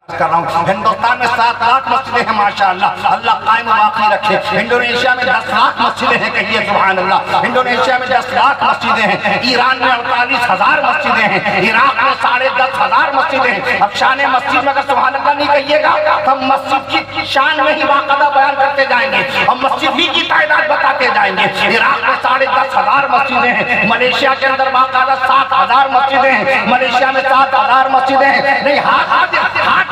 کر رہا ہوں ہندوستان میں 7 لاکھ مسجدیں ہیں ماشاءاللہ، اللہ قائم و باقی رکھے۔ انڈونیشیا میں 10 لاکھ مسجدیں ہیں، کہیے سبحان اللہ۔ انڈونیشیا میں 10 لاکھ مسجدیں ہیں، ایران میں 48,000 مسجدیں ہیں، عراق میں 10,500 مسجدیں ہیں۔ اب شان مسجد میں اگر سبحان اللہ نہیں کہیے گا تو ہم مسجد کی شان میں ہی باقاعدہ بیان کرتے جائیں گے، ہم مسجد ہی کی تعداد بتاتے جائیں گے۔ عراق میں 10,500 مسجدیں ہیں، ملیشیا کے اندر باقاعدہ 7,000 مسجدیں ہیں، ملیشیا میں 7,000 مسجدیں ہیں۔ نہیں ہاتھ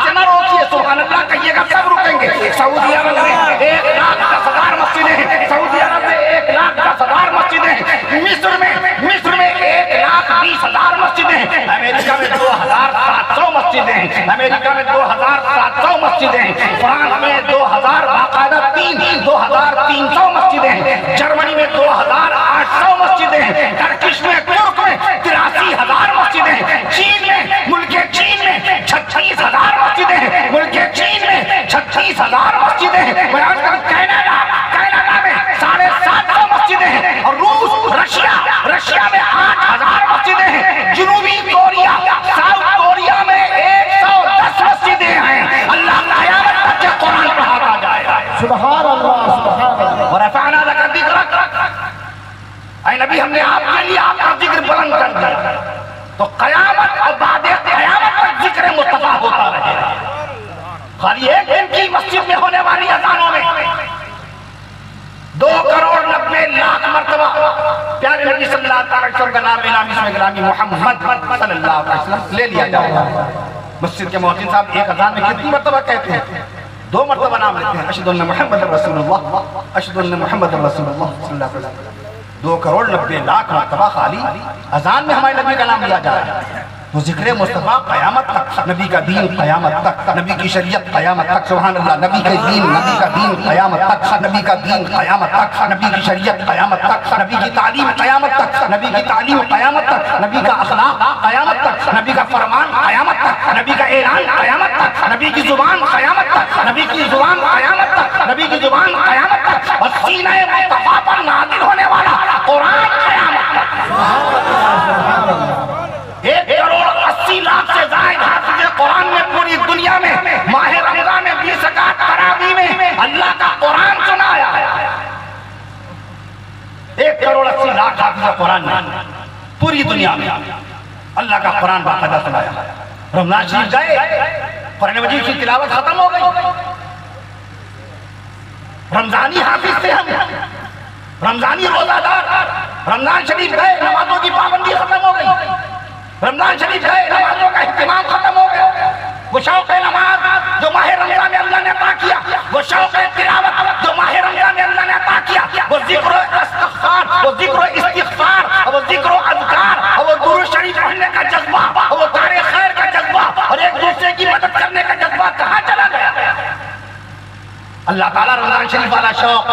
سے نہ روکیے، سبحان اللہ کہیے گا سب رکیں گے۔ سعودی عرب میں 1,10,000 مسجدیں ہیں، سعودی عرب میں 1,10,000 مسجدیں ہیں، مصر میں 1,20,000 مسجدیں ہیں، امریکہ میں 2,700 مسجدیں ہیں، امریکہ میں 2,700 مسجدیں ہیں، فرانس میں 2,000 باقاعدہ 2,300 مسجدیں ہیں، جرمنی میں 2,800 مسجدیں ہیں، ترکش میں ترک میں 83,000 مسجدیں ہیں، چین میں ملک چین میں 36,000 مسجدیں ہیں، ملک چین میں 36,000 مسجدیں ہیں، کینیڈا میں 750 مسجدیں ہیں، اور روس رشیا میں 8,000 مسجدیں ہیں، جنوبی کوریا ساؤتھ کوریا میں 110 مسجدیں ہیں۔ اللہ قیامت تک کے قرآن پڑھاتا جائے گا۔ سبحان اللہ سبحان اللہ۔ ورفعنا لك ذکرک، اے نبی ہم نے آپ کے لیے آپ کا ذکر بلند کر دیا، تو قیامت اور بعد قیامت تک ذکر مصطفیٰ ہوتا رہے گا۔ خالی ایک دن کی مسجد میں ہونے والی اذانوں میں 2,90,00,000 مرتبہ پیارے نبی صلی اللہ علیہ وسلم کا نام گرامی محمد صلی اللہ علیہ وسلم لے لیا جائے گا۔ مسجد کے مؤذن صاحب ایک اذان میں کتنی مرتبہ کہتے ہیں؟ 2 مرتبہ نام لیتے ہیں، اشہد ان محمد رسول اللہ، اشہد ان محمد رسول اللہ صلی اللہ علیہ وسلم۔ 2,90,00,000 مرتبہ خالی اذان میں ہمارے نبی کا نام لیا جا رہا ہے۔ تو ذکر مصطفیٰ قیامت تک، نبی کا دین قیامت تک، نبی کی شریعت قیامت تک، سبحان اللہ، نبی کا دین قیامت تک، نبی کا دین قیامت تک، نبی کی شریعت قیامت تک، نبی کی تعلیم قیامت تک، نبی کی تعلیم قیامت تک، نبی کا اخلاق قیامت تک، نبی کا فرمان قیامت تک، نبی کا اعلان قیامت تک، نبی کی زبان قیامت تک، نبی کی زبان قیامت تک، نبی کی زبان قیامت تک، اور سینہ مصطفیٰ پر نازل ہونے والا قرآن قیامت تک۔ 1,80,00,000 سے زائد حافظ قرآن میں پوری دنیا میں ماہ رمضان میں 20 رکعت تراویح میں اللہ کا قرآن سنایا ہے۔ 1,80,00,000 حافظ قرآن میں پوری دنیا میں اللہ کا قرآن باقاعدہ سنایا ہے۔ رمضان شریف گئے، قرآن مجید کی تلاوت ختم ہو گئی، رمضانی حافظ تھے ہم، رمضانی روزہ دار، رمضان شریف گئے، نمازوں کی پابندی ختم ہو گئی، رمضان شریف گئے، نمازوں کا اہتمام ختم ہو گیا۔ وہ شوق نماز جو ماہ رمضان میں اللہ نے عطا کیا، وہ شوق تلاوت جو ماہ رمضان میں اللہ نے عطا کیا، وہ ذکر و استغفار، وہ ذکر و استغفار، وہ ذکر و اذکار، وہ درود شریف پڑھنے کا جذبہ، وہ کار خیر کا جذبہ، اور ایک دوسرے کی مدد کرنے کا جذبہ کہاں چلا گیا؟ اللہ تعالیٰ رمضان شریف والا شوق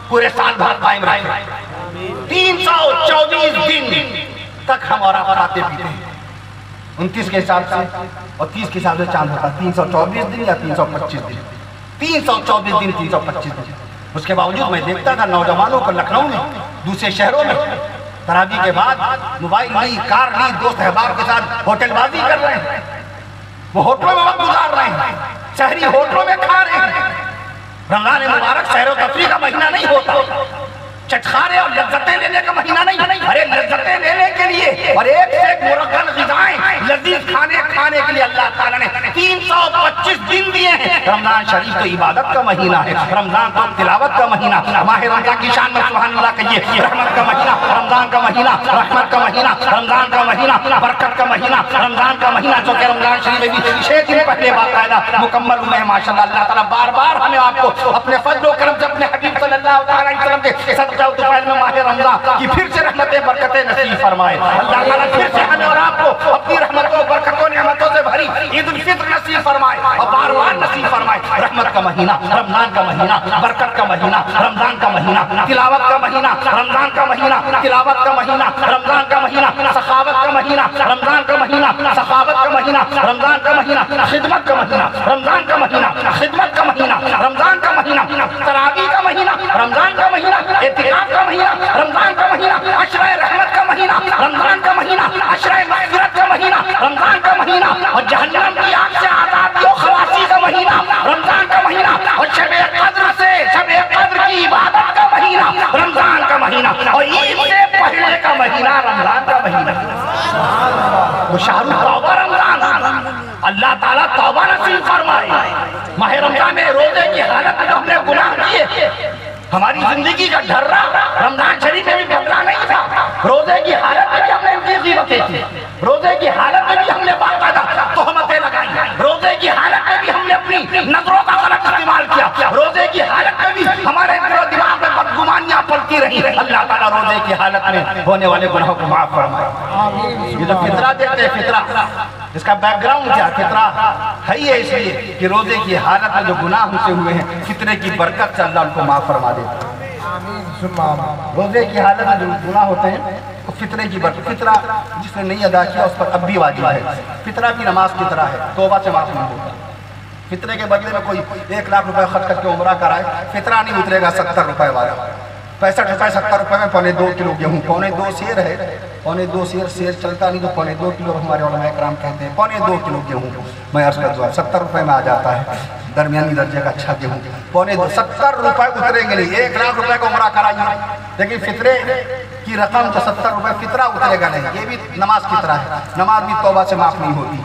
پورے سال بھر قائم رہے۔ 324 دن تک ہم اور آپ کھاتے پیتے ہیں، 29 کے حساب سے اور 30 کے حساب سے چاند ہوتا ہے، 324 دن یا 325 دن، 324 دن 325 دن۔ اس کے باوجود میں دیکھتا تھا نوجوانوں کو لکھنؤ میں، دوسرے شہروں میں تراویح کے بعد موبائل لی، کار لی، دوست احباب کے ساتھ ہوٹل بازی کر رہے ہیں، وہ ہوٹلوں میں وقت گزار رہے ہیں، شہری ہوٹلوں میں کھا رہے ہیں۔ رمضان مبارک سیر و تفریح کا مہینہ نہیں ہوتا، چٹخارے اور لذتیں لینے کا مہینہ نہیں، ارے لذتیں لینے کے لیے اور ایک سے ایک مرغن غذائیں لذیذ کھانے کے لیے اللہ تعالیٰ نے 325 دن دیے ہیں۔ رمضان شریف تو عبادت کا مہینہ ہے، رمضان تو تلاوت کا مہینہ، ماہ رمضان کی شان میں سبحان اللہ کہیے، رحمت کا مہینہ، رمضان کا مہینہ، رحمت کا مہینہ، رمضان کا مہینہ، برکت کا مہینہ، رمضان کا مہینہ، جو کہ رمضان شریف میں بھی 6 دن پہلے باقاعدہ مکمل ہوئے ہیں ماشاءاللہ۔ اللہ تعالیٰ بار بار ہمیں آپ کو اپنے فضل و کرم سے اپنے حبیب صلی اللہ علیہ وسلم کے صدقہ دوپہر میں ماہ رمضان کی پھر سے رحمتیں برکتیں نصیب فرمائے۔ اللہ تعالیٰ پھر سے ہمیں اور آپ کو اپنی رحمتوں برکتوں نعمتوں سے بھری عید الفطر نصیب فرمائے اور بار بار نصیب فرمائے۔ رحمت کا مہینہ، رمضان کا مہینہ، برکت کا مہینہ، رمضان کا مہینہ، تلاوت کا مہینہ، رمضان کا مہینہ، تلاوت کا مہینہ، رمضان کا مہینہ، سخاوت کا مہینہ، رمضان کا مہینہ، سخاوت کا مہینہ، رمضان کا مہینہ، خدمت کا مہینہ، رمضان کا مہینہ، خدمت کا مہینہ، رمضان کا مہینہ، تراویح کا مہینہ، رمضان کا مہینہ، اعتکاف کا مہینہ، رمضان کا مہینہ، عشرہ رحمت کا مہینہ، رمضان کا مہینہ، عشرہ مغفرت کا مہینہ، رمضان کا مہینہ، اور جہنم کی آگ سے آزادی و خلاص شہر توبہ رمضان، اللہ تعالیٰ توبہ نصیب فرمائے۔ ماہ رمضان میں روزے کی حالت میں ہم نے گناہ کیے، ہماری زندگی کا ڈھرا رمضان شریف میں بھی بدلا نہیں تھا، روزے کی حالت میں بھی ہم نے ان کی غیبتیں کی، روزے کی حالت میں بھی ہم نے باقاعدہ تہمتیں لگائی، روزے کی حالت میں بھی ہم نے اپنی نظروں کا غلط استعمال کیا، روزے کی حالت میں بھی ہمارے دل و دماغ میں بدگمانیاں پلتی رہی۔ اللہ تعالیٰ روزے کی حالت میں ہونے والے گناہوں کو معاف فرمائے۔ یہ جو فطرہ دیتے ہیں، فطرہ اس کا بیک گراؤنڈ کیا؟ فطرہ ہے ہی ہے اس لیے کہ روزے کی حالت میں جو گناہ ہم سے ہوئے ہیں، فطرے کی برکت سے اللہ ان کو معاف فرما دے۔ روزے کی حالت میں جو گناہ ہوتے ہیں وہ فطرے کی برکت، فطرہ جس نے نہیں ادا کیا اس پر اب بھی واجب ہے، فطرہ بھی نماز کی طرح ہے، توبہ سے معاف نہیں ہوتا۔ فطرے کے بدلے میں کوئی 1 لاکھ روپے خرچ کر کے عمرہ کرائے، فطرہ نہیں اترے گا 70 روپے والا، 65 روپے 70 روپے میں 2.25 کلو گیہوں، 2.25 سیر ہے، 2.25 سیر چلتا نہیں تو 2.25 کلو ہمارے علماء کرام کہتے ہیں، 2.25 کلو گیہوں میں عرض کر دوں 70 روپے میں آ جاتا ہے، درمیانی درجے کا اچھا گیہوں، 70 روپے اتریں گے نہیں، 1 لاکھ روپے کا عمرہ کرائیے، لیکن فطرے کی رقم جو 70 روپے فطرہ اترے گا نہیں۔ یہ بھی نماز کی طرح ہے، نماز بھی توبہ سے معاف نہیں ہوتی،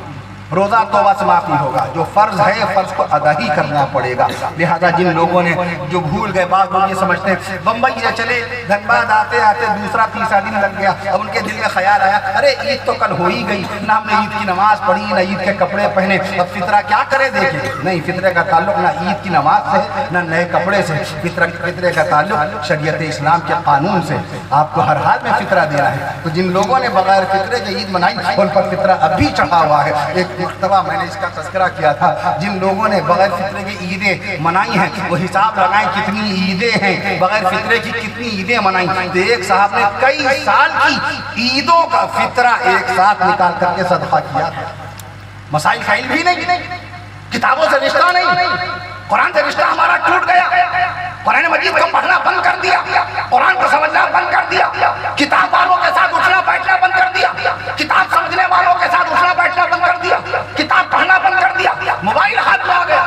روزہ توبہ سے معاف نہیں ہوگا، جو فرض ہے فرض کو ادا ہی کرنا پڑے گا۔ لہذا جن لوگوں نے جو بھول گئے، بعض لوگ یہ سمجھتے ہیں بمبئی سے چلے، دھنباد آتے آتے دوسرا تیسرا دن لگ گیا، اب ان کے دل میں خیال آیا ارے عید تو کل ہو ہی گئی، نہ ہم نے عید کی نماز پڑھی نہ عید کے کپڑے پہنے، اب فطرہ کیا کرے دیکھیں۔ نہیں، فطرے کا تعلق نہ عید کی نماز سے نہ نئے کپڑے سے، فطرے کا تعلق شریعت اسلام کے قانون سے، آپ کو ہر حال میں فطرہ دینا ہے۔ تو جن لوگوں نے بغیر فطرے کے عید منائی ان پر فطرہ اب بھی چڑھا ہوا ہے۔ ایک مرتبہ میں نے اس کا تذکرہ کیا تھا، جن لوگوں نے بغیر فطرے کی عیدیں منائی ہیں وہ حساب لگائیں کتنی عیدیں ہیں، بغیر فطرے کی کتنی عیدیں منائیں۔ تو ایک صاحب نے کئی سال کی عیدوں کا فطرہ ایک ساتھ نکال کر کے صدقہ کیا، مسائل کا علم بھی نہیں، کتابوں سے رشتہ نہیں، قرآن سے رشتہ ہمارا ٹوٹ گیا، قرآن مجید کو پڑھنا بند کر دیا، قرآن کو سمجھنا بند کر دیا، کتاب والوں کے ساتھ اٹھنا بیٹھنا بند کر دیا، کتاب سمجھنے والوں کے ساتھ اٹھنا بیٹھنا بند کر دیا، کتاب پڑھنا بند کر دیا، موبائل ہاتھ میں آ گیا،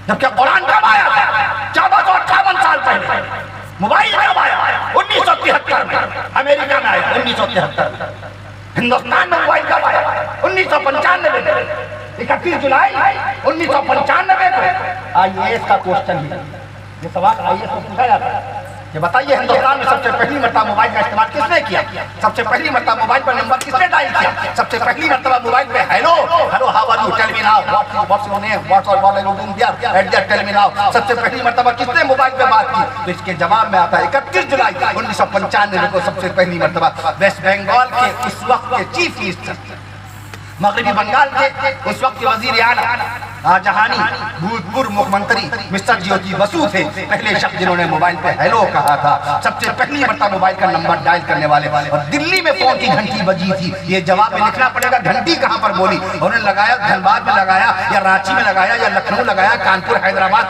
جبکہ قرآن کب آیا تھا؟ 1458 سال پہلے۔ موبائل کب آیا؟ 1973 میں امریکہ میں آیا، 1973 میں۔ ہندوستان میں موبائل کب آیا؟ 1995 میں، 31 جولائی 1995 کو۔ IAS کا کوشچن ہے، یہ سوال IAS کو پوچھا جاتا ہے کہ بتائیے ہندوستان میں سب سے پہلی مرتبہ موبائل کا استعمال کس نے کیا؟ سب سے پہلی مرتبہ موبائل پر نمبر کس نے ڈائل کیا؟ سب سے پہلی مرتبہ موبائل پہ hello how are you tell me now what's your name what's are you doing there at there tell me now, سب سے پہلی مرتبہ کس نے موبائل پہ بات کی؟ تو اس کے جواب میں آتا ہے 31 جولائی 1995 کو سب سے پہلی مرتبہ ویسٹ بنگال کے اس وقت کے چیف منسٹر، مغربی بنگال کے اس وقت کے وزیر اعلیٰ جہانی بھوتپورو مکھ منتری مسٹر جیوتی بسو تھے پہلے شخص جنہوں نے موبائل پہ ہیلو کہا تھا، سب سے پہلی مرتبہ موبائل کا نمبر ڈائل کرنے والے۔ اور دلی میں فون کی گھنٹی بجی تھی، یہ جواب میں لکھنا پڑے گا گھنٹی کہاں پر بولی، انہوں نے لگایا دھنباد میں لگایا یا رانچی میں لگایا یا لکھنؤ لگایا، کانپور حیدرآباد،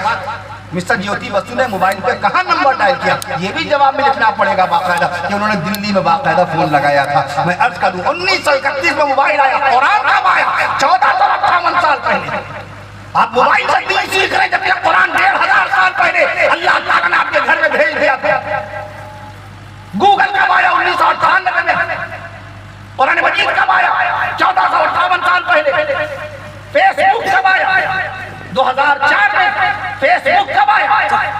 مسٹر جیوتی بسو نے موبائل پہ کہاں نمبر ڈائل کیا، یہ بھی جواب میں لکھنا پڑے گا باقاعدہ کہ انہوں نے دلی میں باقاعدہ فون لگایا تھا۔ میں عرض کر دوں 1931 میں موبائل آیا، قرآن کب آیا؟ 1458 سال پہلے۔ آپ موبائل سے دین سیکھ رہے جبکہ قرآن 1500 سال پہلے اللہ تعالیٰ نے آپ کے گھر میں بھیج دیا تھا۔ گوگل کب آیا؟ 1998 میں۔ قرآن مجید کب آیا؟ 1458 سال پہلے۔ فیس بک کب آیا؟ 2004 میں۔ فیس بک کب آیا؟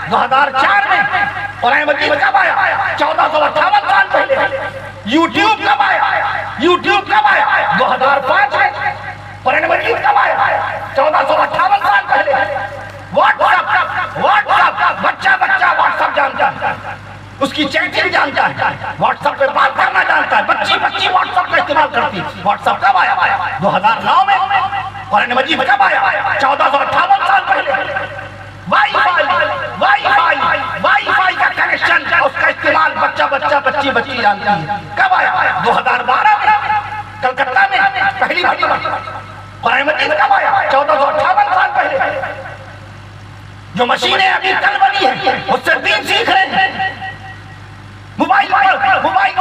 2004 میں۔ قرآن مجید کب آیا؟ 1458 سال پہلے۔ یوٹیوب کب آیا؟ یوٹیوب کب آیا؟ 2005 میں۔ قرآن مجید کب آیا؟ 1458 سال پہلے۔ واٹس اپ بچہ واٹس اپ جانتا ہے، اس کی چیٹنگ جانتا ہے، واٹس اپ پہ بات کرنا جانتا ہے، بچی واٹس اپ کا استعمال کرتی۔ واٹس اپ کب آیا؟ 2009 میں۔ قرآن مجید کب آیا؟ 1458 سال پہلے۔ وائی فائی کا کنیکشن، اس کا استعمال بچی جانتی ہے، کب آیا؟ 2012 میں کلکتہ میں پہلی مرتبہ۔ قرآن مجید کب آیا؟ 1458 سال پہلے۔ جو مشینیں ابھی کل بنی ہیں اس سے دین سیکھ رہے ہیں، موبائل کے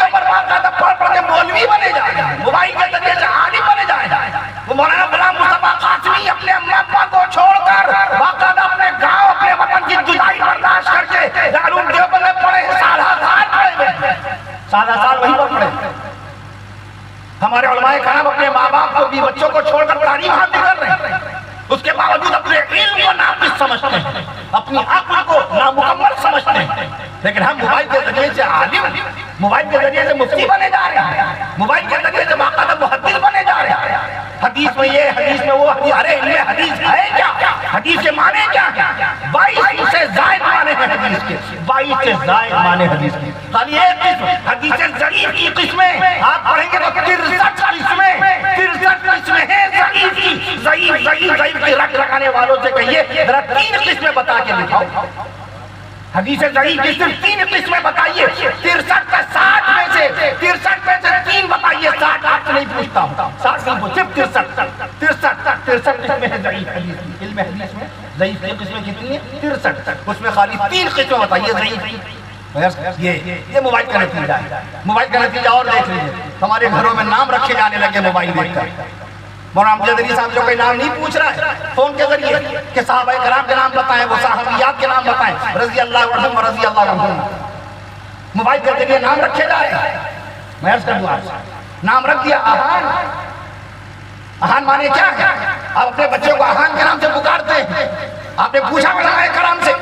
اوپر باقاعدہ پڑھ کے مولوی بنے جائیں، موبائل کے ذریعے سے عالم بنے جائیں۔ وہ مولانا غلام مصطفیٰ قاسمی اپنے اما ابا کو چھوڑ کر باقاعدہ اپنے گاؤں اپنے وطن کی جدائی برداشت کر کے دارالعلوم دیوبند میں پڑھے، سالہ سال وہیں پر پڑھے۔ ہمارے علماء کرام اپنے لیکن ہم موبائل کے ذریعے سے عالم، موبائل کے ذریعے سے مفتی بنے جا رہے ہیں، موبائل کے ذریعے سے باقاعدہ محدث بنے جا رہے ہیں، حدیث میں یہ، حدیث میں وہ، ارے علم حدیث ہے کیا؟ حدیث کے معنی کیا ہے؟ 22 سے زائد معنی ہے حدیث کے، 22 سے زائد معنی حدیث کے، خالی ایک قسم حدیث ضعیف کی قسمیں آپ پڑھیں گے تو 63 قسمیں ہیں ضعیف کی، ضعیف کی رکھ رکھانے والوں سے کہیے ذرا 3 قسمیں بتا کے دکھاؤ، حدیث ضعیف کی صرف 3 قسمیں بتائیے، 63 کا 60 میں سے 3 بتائیے، 60 آپ سے نہیں پوچھتا ہوں، 60 نہیں پوچھ، صرف 63 قسمیں ہیں ضعیف حدیث کی، علم حدیث میں ضعیف کی قسمیں کتنی ہیں؟ 63، اس میں خالی 3 قسمیں بتائیے ضعیف کی۔ یہ موبائل کا نتیجہ ہے، موبائل کا نتیجہ اور دیکھ لیجیے، ہمارے گھروں میں نام رکھے جانے لگے موبائل دیکھ کر۔ مولانا امجد علی صاحب جو کوئی نام نہیں پوچھ رہا ہے فون کے ذریعے کہ صحابہ کرام کے نام بتائیں، وہ صحابیات کے نام بتائیں، رضی اللہ عنہم و رضی اللہ عنہم، موبائل کے ذریعے نام رکھے جا رہے ہیں۔ میں عرض کر دوں آپ سے، نام رکھ دیا اہان، اہان مانے کیا ہے؟ آپ اپنے بچے کو اہان کے نام سے پکارتے ہیں، آپ نے پوچھا علماء کرام سے،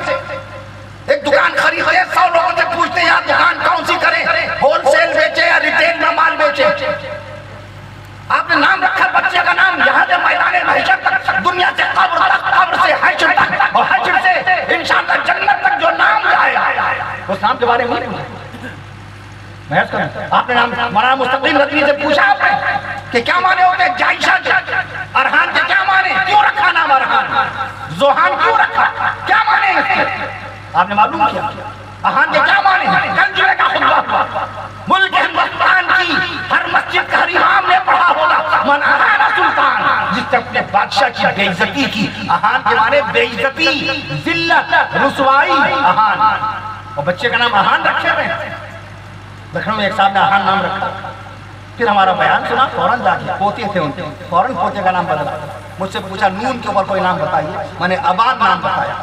ایک دکان خریدتے 100 لوگوں سے پوچھتے ہیں آپ دکان کون سی کریں، ہول سیل بیچے یا ریٹیل میں مال بیچے؟ آپ نے نام رکھا بچے کا نام، یہاں سے میدان محشر تک، دنیا سے قبر تک، قبر سے حشر تک، اور حشر سے انشاءاللہ جنت تک جو نام جائے اس نام کے بارے میں نہیں پوچھا۔ میں عرض کروں آپ نے نام مولانا مستقیم رضوی سے پوچھا آپ نے کہ کیا معنی ہوتے ہیں جائشہ کے، ارحان کے کیا معنی، کیوں رکھا نام ارحان، زوحان کیوں رکھا، کیا معنی ہے اس کے؟ آپ نے معلوم کیا اہان کے کیا معنی ہیں؟ کل جمعے کا خطبہ ہوا، ملک ہندوستان کی ہر مسجد کا ہر امام نے پڑھا ہوگا، من اہان سلطان، جس نے اپنے بادشاہ کی بے عزتی کی، اہان کے معنی بے عزتی، ذلت، رسوائی، اہان، اور بچے کا نام اہان رکھے ہوئے ہیں۔ لکھنؤ میں ایک صاحب نے اہان نام رکھا، پھر ہمارا بیان سنا، فوراً جا کے پوتے تھے ان کے، فوراً پوتے کا نام بدلا، مجھ سے پوچھا نون کے اوپر کوئی نام بتائیے، میں نے ابان نام بتایا۔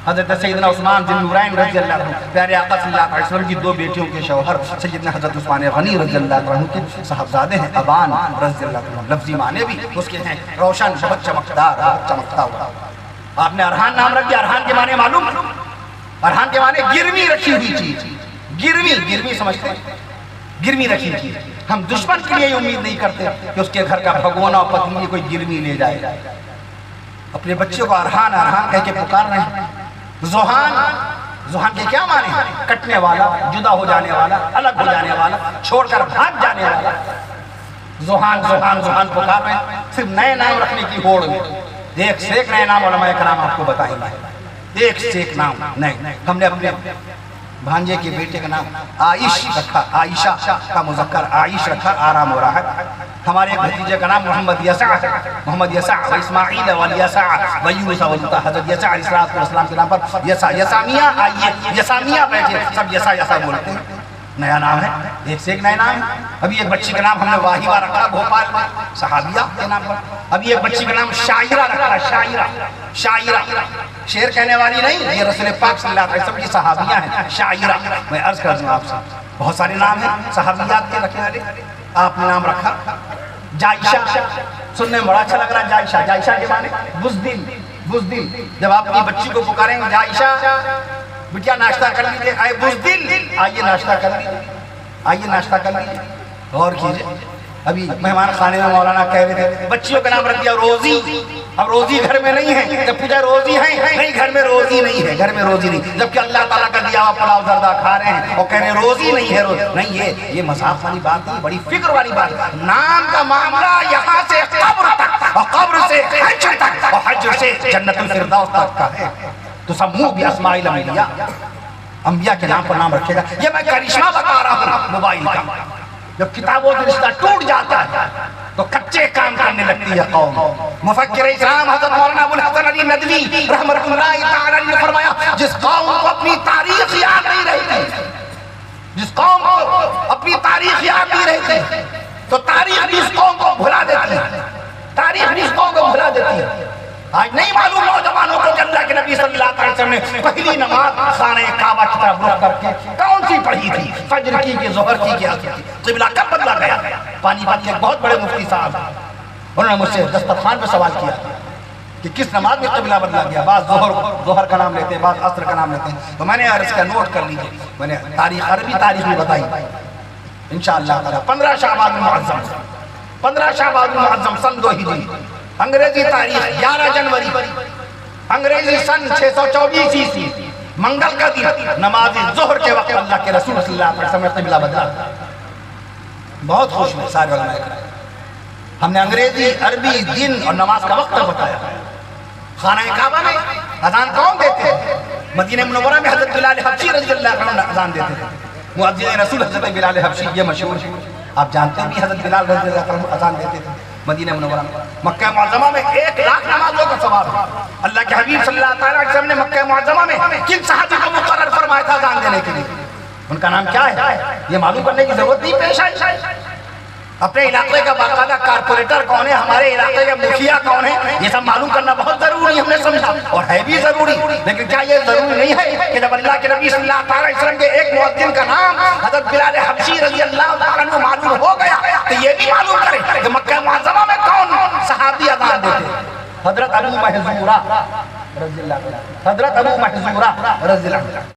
حضرت سیدنا عثمان ذی النورین رضی اللہ عنہ، پیارے آقا صلی اللہ علیہ وسلم کی 2 بیٹیوں کے شوہر سیدنا حضرت عثمان غنی رضی اللہ عنہ کے صاحبزادے ہیں، ابان رضی اللہ عنہ، لفظی معنی بھی اس کے ہیں روشن، بہت چمکدار، بہت چمکتا ہوا۔ آپ نے ارحان نام رکھ دیا، ارحان کے معنی معلوم؟ ارحان کے معنی گروی رکھی ہوئی چیز، گروی سمجھتے ہیں، گروی رکھی چیز۔ ہم دشمن کے لیے امید نہیں کرتے کہ اس کے گھر کا بھگونا اور پتنی کوئی گروی لے جائے، اپنے بچے کو ارحان کہہ کے پکار رہے ہیں۔ زوحان کے کیا معنی ہے؟ کٹنے والا، جدا ہو جانے والا، الگ ہو جانے والا، چھوڑ کر بھاگ جانے والا۔ زوحان پکار رہے ہیں، صرف نئے نام رکھنے کی ہوڑ میں ایک سے ایک نئے نام علماء کرام آپ کو بتائیں گے، ایک سے ایک نام نئے۔ ہم نے اپنے بھانجے کے بیٹے کا نام عائش رکھا، عائشہ کا مذکر عائش رکھا، آرام ہو رہا ہے۔ ہمارے ایک بھتیجے کا نام محمد یسع، و اسماعیل والیسع و یونس واللوطا، حضرت یسع علیہ السلام کے نام پر یسع، یسامیہ آئیے، یسامیہ بیٹھے، سب یسع بولتے ہیں، نیا نام ہے، ایک سے ایک نئے نام ہے۔ ابھی ایک بچی کا نام ہم نے واہبہ رکھا بھوپال میں، صحابیہ کے نام پر۔ ابھی ایک بچی کا نام شاعرہ رکھا، شاعرہ، شعر کہنے والی نہیں، یہ رسول پاک صلی اللہ علیہ وسلم کی صحابیہ ہیں، شاعرہ۔ میں عرض کر دوں آپ سے بہت سارے نام ہیں صحابیات کے رکھنے والے، آپ نے نام رکھا جائشہ، سننے میں بڑا اچھا لگ رہا ہے جائشہ کے معنی بزدل۔ جب آپ اپنی بچی کو پکاریں گے جائشہ بیٹیا ناشتہ کر لیجیے، آئے بزدل، آئیے ناشتہ کر لیجیے، غور کیجیے۔ ابھی مہمان خانے میں مولانا کہہ رہے تھے بچیوں کا نام رکھ دیا روزی، اب روزی گھر میں نہیں ہے، جب پوچھا روزی ہے نہیں، گھر میں روزی نہیں، جبکہ اللہ تعالیٰ کا دیا ہوا پلاؤ زردہ کھا رہے ہیں اور کہہ رہے ہیں روزی نہیں ہے، نہیں، یہ مذاق والی بات نہیں، بڑی فکر والی بات ہے۔ نام کا معاملہ یہاں سے قبر تک، اور قبر سے حجر تک، اور حجر سے جنت الفردوس تک کا ہے۔ تو سمو بھی اسماء الانبیاء، انبیاء کے نام پر نام رکھے گا۔ یہ میں کرشمہ بتا رہا ہوں موبائل کا، جب کتابوں سے رشتہ ٹوٹ جاتا ہے تو کچے کام کرنے لگتی ہے قوم۔ مفکر اسلام حضرت مولانا ابو الحسن علی ندوی رحمۃ اللہ تعالی نے فرمایا جس قوم کو اپنی تاریخ یاد نہیں رہتی، تو تاریخ بھی اس قوم کو بھلا دیتی ہے، آج نہیں معلوم نوجوانوں کو کہ اللہ کے نبی صلی اللہ علیہ وسلم نے پہلی نماز خانہ کعبہ کی طرف رخ کر کے کون سی پڑھی تھی، فجر کی کہ ظہر کی کہ عصر کی، قبلہ کب بدلا گیا؟ پانی پت کے بہت بڑے مفتی صاحب انہوں نے مجھ سے دسترخوان پہ سوال کیا، کہ کس نماز میں قبلہ بدلا گیا. بعض ظہر کا نام لیتے ہیں, بعض عصر کا نام لیتے ہیں. تو میں نے اس کا نوٹ کر لیجئے, میں نے تاریخ عربی تاریخ میں بتائی انشاءاللہ تعالی. 15 شعبان المعظم, 15 شعبان المعظم سن 2 ہجری, انگریزی تاریخ 11 جنوری, انگریزی سن 624 عیسوی, منگل کا دن, نماز ظہر کے وقت اللہ کے رسول صلی اللہ علیہ وسلم نے قبلہ بدلا. بہت خوش میں سارے علماء کرام. ہم نے انگریزی, عربی, دن اور نماز کا وقت بتایا. خانہ کعبہ میں اذان کون دیتے ہیں؟ مدینہ منورہ میں حضرت بلال حبشی رضی اللہ عنہ اذان دیتے ہیں. مؤذن رسول حضرت بلال حبشی, یہ مشہور ہے, آپ جانتے ہیں بھی حضرت بلال رضی اللہ عنہ اذان دیتے تھے مدینہ منورہ میں. مکہ معظمہ میں 1 لاکھ نمازوں کا ثواب ہے. اللہ کے حبیب صلی اللہ علیہ وسلم نے مکہ معظمہ میں کن صحابی کو مقرر فرمایا تھا اذان دینے کے لیے؟ ان کا نام کیا ہے یہ معلوم کرنے کی ضرورت نہیں پیش آئی. اپنے علاقے کا باقاعدہ کارپوریٹر کون ہے, ہمارے علاقے کا مکھیا کون ہے, یہ سب معلوم کرنا بہت ضروری ہم نے سمجھا, اور ہے بھی ضروری. لیکن کیا یہ ضروری نہیں ہے کہ جب اللہ کے نبی صلی اللہ علیہ وسلم کے ایک مؤذن کا نام حضرت بلال حبشی رضی اللہ عنہ معلوم ہو گیا تو یہ بھی معلوم کرے کہ مکہ معظمہ میں کون صحابی اذان دیتے؟ حضرت ابو محذورہ رضی اللہ عنہ, حضرت ابو محذورہ رضی اللہ عنہ.